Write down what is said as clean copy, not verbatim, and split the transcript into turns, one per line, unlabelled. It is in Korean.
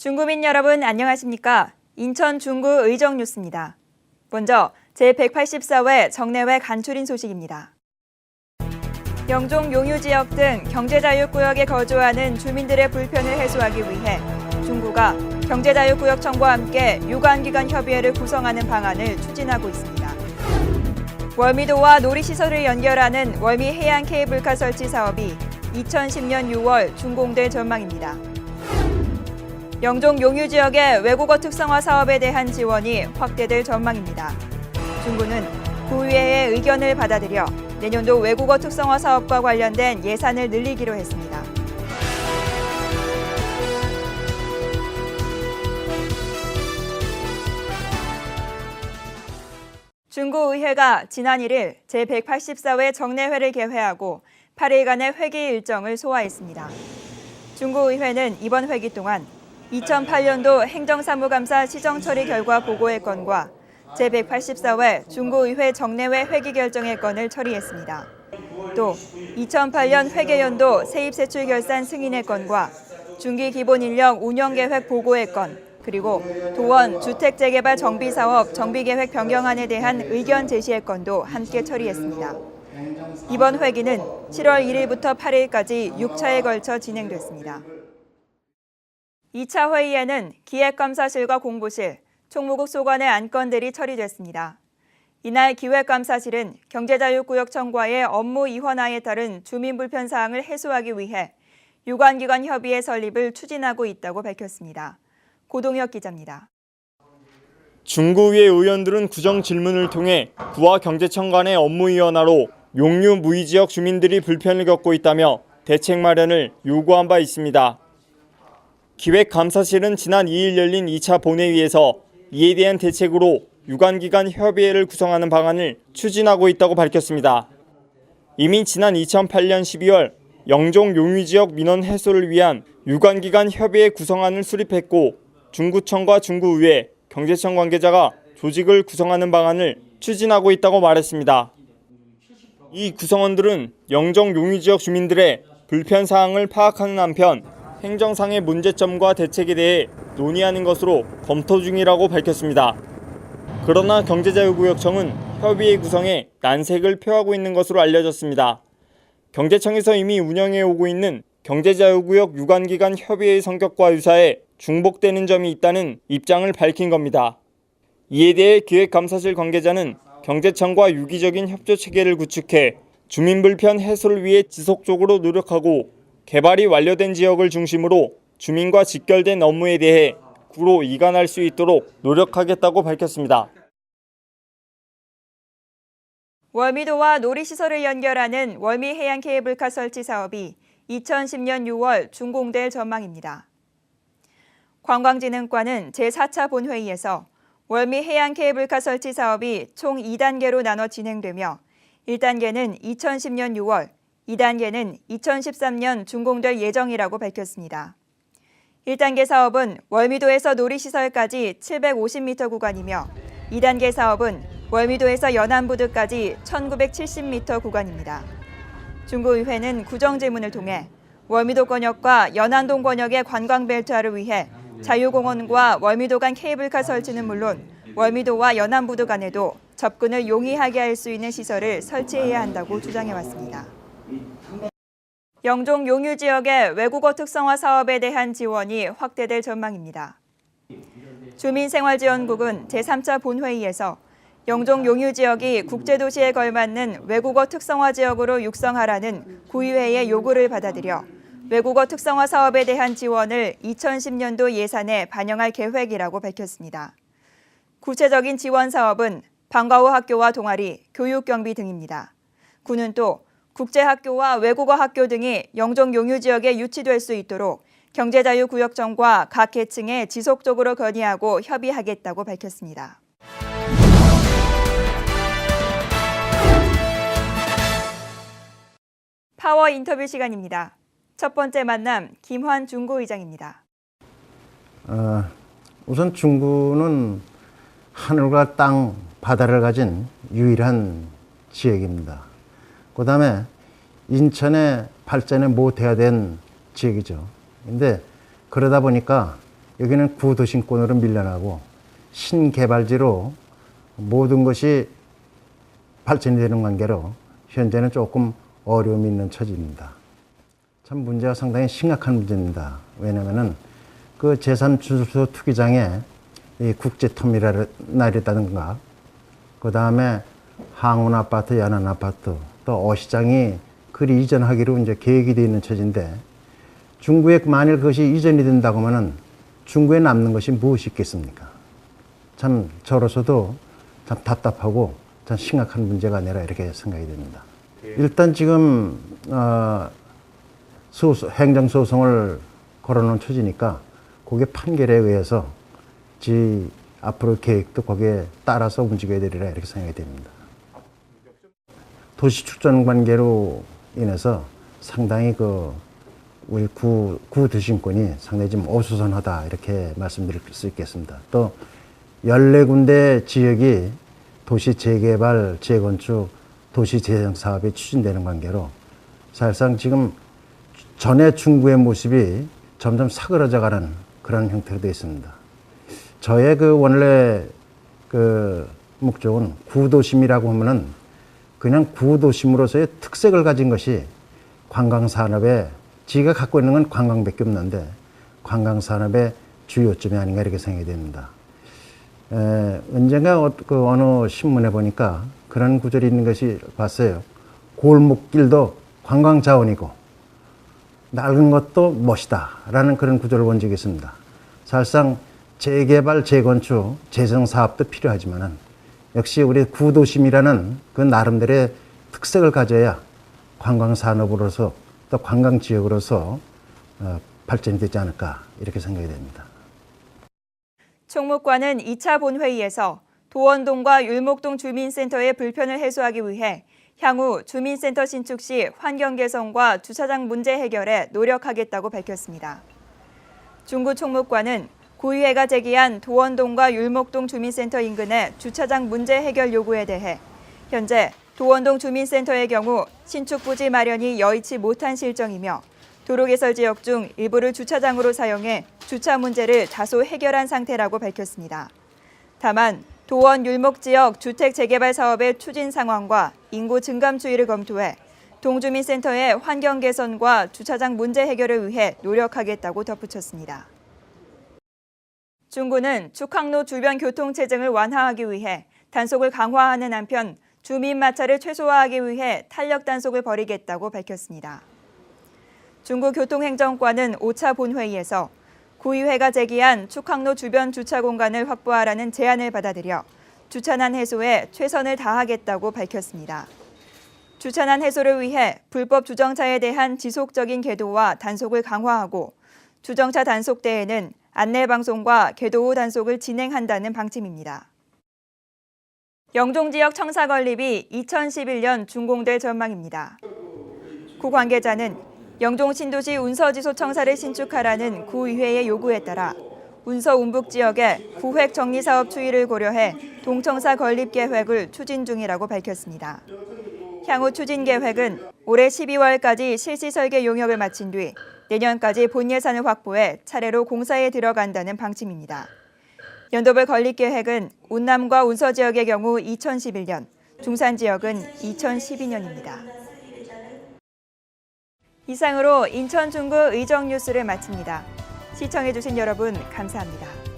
중구민 여러분 안녕하십니까? 인천 중구 의정 뉴스입니다. 먼저 제184회 정례회 간추린 소식입니다. 영종 용유지역 등 경제자유구역에 거주하는 주민들의 불편을 해소하기 위해 중구가 경제자유구역청과 함께 유관기관 협의회를 구성하는 방안을 추진하고 있습니다. 월미도와 놀이시설을 연결하는 월미 해안 케이블카 설치 사업이 2010년 6월 준공될 전망입니다. 영종 용유지역의 외국어 특성화 사업에 대한 지원이 확대될 전망입니다. 중구는 구의회의 의견을 받아들여 내년도 외국어 특성화 사업과 관련된 예산을 늘리기로 했습니다. 중구의회가 지난 1일 제184회 정례회를 개회하고 8일간의 회기 일정을 소화했습니다. 중구의회는 이번 회기 동안 2008년도 행정사무감사 시정처리 결과 보고의 건과 제184회 중구의회 정례회 회기 결정의 건을 처리했습니다. 또 2008년 회계연도 세입세출결산 승인의 건과 중기기본인력 운영계획 보고의 건, 그리고 도원 주택재개발 정비사업 정비계획 변경안에 대한 의견 제시의 건도 함께 처리했습니다. 이번 회기는 7월 1일부터 8일까지 6차에 걸쳐 진행됐습니다. 2차 회의에는 기획감사실과 공보실, 총무국 소관의 안건들이 처리됐습니다. 이날 기획감사실은 경제자유구역청과의 업무 이원화에 따른 주민불편 사항을 해소하기 위해 유관기관 협의회 설립을 추진하고 있다고 밝혔습니다. 고동혁 기자입니다.
중구의회 의원들은 구정 질문을 통해 구와 경제청 간의 업무 이원화로 용유 무의지역 주민들이 불편을 겪고 있다며 대책 마련을 요구한 바 있습니다. 기획감사실은 지난 2일 열린 2차 본회의에서 이에 대한 대책으로 유관기관 협의회를 구성하는 방안을 추진하고 있다고 밝혔습니다. 이미 지난 2008년 12월 영종 용유지역 민원 해소를 위한 유관기관 협의회 구성안을 수립했고 중구청과 중구의회, 경제청 관계자가 조직을 구성하는 방안을 추진하고 있다고 말했습니다. 이 구성원들은 영종 용유지역 주민들의 불편 사항을 파악하는 한편 행정상의 문제점과 대책에 대해 논의하는 것으로 검토 중이라고 밝혔습니다. 그러나 경제자유구역청은 협의회 구성에 난색을 표하고 있는 것으로 알려졌습니다. 경제청에서 이미 운영해 오고 있는 경제자유구역 유관기관 협의회의 성격과 유사해 중복되는 점이 있다는 입장을 밝힌 겁니다. 이에 대해 기획감사실 관계자는 경제청과 유기적인 협조 체계를 구축해 주민불편 해소를 위해 지속적으로 노력하고 개발이 완료된 지역을 중심으로 주민과 직결된 업무에 대해 구로 이관할 수 있도록 노력하겠다고 밝혔습니다.
월미도와 놀이시설을 연결하는 월미 해안 케이블카 설치 사업이 2010년 6월 준공될 전망입니다. 관광진흥과는 제4차 본회의에서 월미 해안 케이블카 설치 사업이 총 2단계로 나눠 진행되며 1단계는 2010년 6월, 2단계는 2013년 준공될 예정이라고 밝혔습니다. 1단계 사업은 월미도에서 놀이시설까지 750m 구간이며 2단계 사업은 월미도에서 연안부두까지 1970m 구간입니다. 중구의회는 구정질문을 통해 월미도 권역과 연안동 권역의 관광벨트화를 위해 자유공원과 월미도 간 케이블카 설치는 물론 월미도와 연안부두 간에도 접근을 용이하게 할 수 있는 시설을 설치해야 한다고 주장해왔습니다. 영종 용유 지역의 외국어 특성화 사업에 대한 지원이 확대될 전망입니다. 주민생활지원국은 제3차 본회의에서 영종 용유 지역이 국제도시에 걸맞는 외국어 특성화 지역으로 육성하라는 구의회의 요구를 받아들여 외국어 특성화 사업에 대한 지원을 2010년도 예산에 반영할 계획이라고 밝혔습니다. 구체적인 지원 사업은 방과 후 학교와 동아리, 교육 경비 등입니다. 구는 또 국제학교와 외국어 학교 등이 영종 용유 지역에 유치될 수 있도록 경제자유구역청과 각 계층에 지속적으로 건의하고 협의하겠다고 밝혔습니다. 파워 인터뷰 시간입니다. 첫 번째 만남 김환 중구의장입니다.
우선 중구는 하늘과 땅, 바다를 가진 유일한 지역입니다. 그 다음에 인천의 발전에 모태가 된 지역이죠. 근데 그러다 보니까 여기는 구도심권으로 밀려나고 신개발지로 모든 것이 발전이 되는 관계로 현재는 조금 어려움이 있는 처지입니다. 참 문제가 상당히 심각한 문제입니다. 왜냐하면 그 제3주소 투기장에 이 국제터미널이라든가 그 다음에 항운 아파트, 연안 아파트, 또 어시장이 그리 이전하기로 이제 계획이 되어 있는 처지인데 중구에 만일 그것이 이전이 된다고 하면은 중구에 남는 것이 무엇이 있겠습니까? 참 저로서도 참 답답하고 참 심각한 문제가 아니라 이렇게 생각이 됩니다. 일단 지금 행정소송을 걸어놓은 처지니까 그게 판결에 의해서 앞으로 계획도 거기에 따라서 움직여야 되리라 이렇게 생각이 됩니다. 도시 축전 관계로 인해서 상당히 우리 구도심권이 상당히 좀 어수선하다 이렇게 말씀드릴 수 있겠습니다. 또 14군데 지역이 도시 재개발, 재건축, 도시 재생 사업이 추진되는 관계로 사실상 지금 전에 중구의 모습이 점점 사그러져가는 그런 형태가 되어 있습니다. 저의 원래 목적은 구도심이라고 하면은 그냥 구도심으로서의 특색을 가진 것이 관광산업에 지가 갖고 있는 건 관광밖에 없는데 관광산업의 주요점이 아닌가 이렇게 생각이 됩니다. 언젠가 어느 신문에 보니까 그런 구절이 있는 것이 봤어요. 골목길도 관광자원이고 낡은 것도 멋이다 라는 그런 구절을 본 적이 있습니다. 사실상 재개발, 재건축, 재생사업도 필요하지만 역시 우리 구도심이라는 그 나름대로의 특색을 가져야 관광산업으로서 또 관광지역으로서 발전이 되지 않을까 이렇게 생각이 됩니다.
총무과는 2차 본회의에서 도원동과 율목동 주민센터의 불편을 해소하기 위해 향후 주민센터 신축 시 환경 개선과 주차장 문제 해결에 노력하겠다고 밝혔습니다. 중구 총무과는 구의회가 제기한 도원동과 율목동 주민센터 인근의 주차장 문제 해결 요구에 대해 현재 도원동 주민센터의 경우 신축 부지 마련이 여의치 못한 실정이며 도로 개설 지역 중 일부를 주차장으로 사용해 주차 문제를 다소 해결한 상태라고 밝혔습니다. 다만 도원 율목 지역 주택 재개발 사업의 추진 상황과 인구 증감 추이를 검토해 동주민센터의 환경 개선과 주차장 문제 해결을 위해 노력하겠다고 덧붙였습니다. 중구는 축항로 주변 교통 체증을 완화하기 위해 단속을 강화하는 한편 주민 마찰을 최소화하기 위해 탄력 단속을 벌이겠다고 밝혔습니다. 중구교통행정과는 5차 본회의에서 구의회가 제기한 축항로 주변 주차 공간을 확보하라는 제안을 받아들여 주차난 해소에 최선을 다하겠다고 밝혔습니다. 주차난 해소를 위해 불법 주정차에 대한 지속적인 계도와 단속을 강화하고 주정차 단속대에는 안내방송과 계도 후 단속을 진행한다는 방침입니다. 영종지역 청사 건립이 2011년 준공될 전망입니다. 구 관계자는 영종 신도시 운서지소 청사를 신축하라는 구의회의 요구에 따라 운서 운북 지역의 구획 정리 사업 추이를 고려해 동청사 건립 계획을 추진 중이라고 밝혔습니다. 향후 추진 계획은 올해 12월까지 실시 설계 용역을 마친 뒤 내년까지 본 예산을 확보해 차례로 공사에 들어간다는 방침입니다. 연도별 건립 계획은 운남과 운서 지역의 경우 2011년, 중산 지역은 2012년입니다. 이상으로 인천 중구 의정 뉴스를 마칩니다. 시청해주신 여러분 감사합니다.